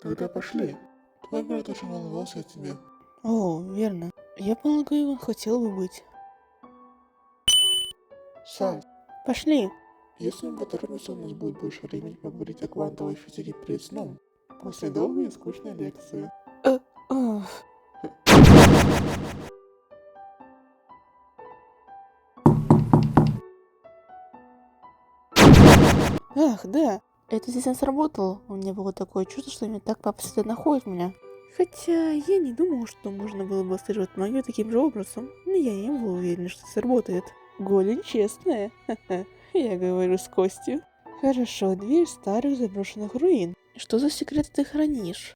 Тогда пошли. Твой брат очень волновался о тебе. О, верно. Я полагаю, он хотел бы быть. Сань, Пошли. если мы поторопимся, у нас будет больше времени поговорить о квантовой физике перед сном. После долгой и скучной лекции. Уф. Ах, да. Это здесь не сработало. У меня было такое чувство, что именно так папа всегда находит меня. Хотя я не думал, что можно было бы отслеживать магию таким же образом. Но я не был уверен, что это сработает. Голень честная. Ха-ха. Я говорю с Костью. Хорошо, дверь старых заброшенных руин. Что за секрет ты хранишь?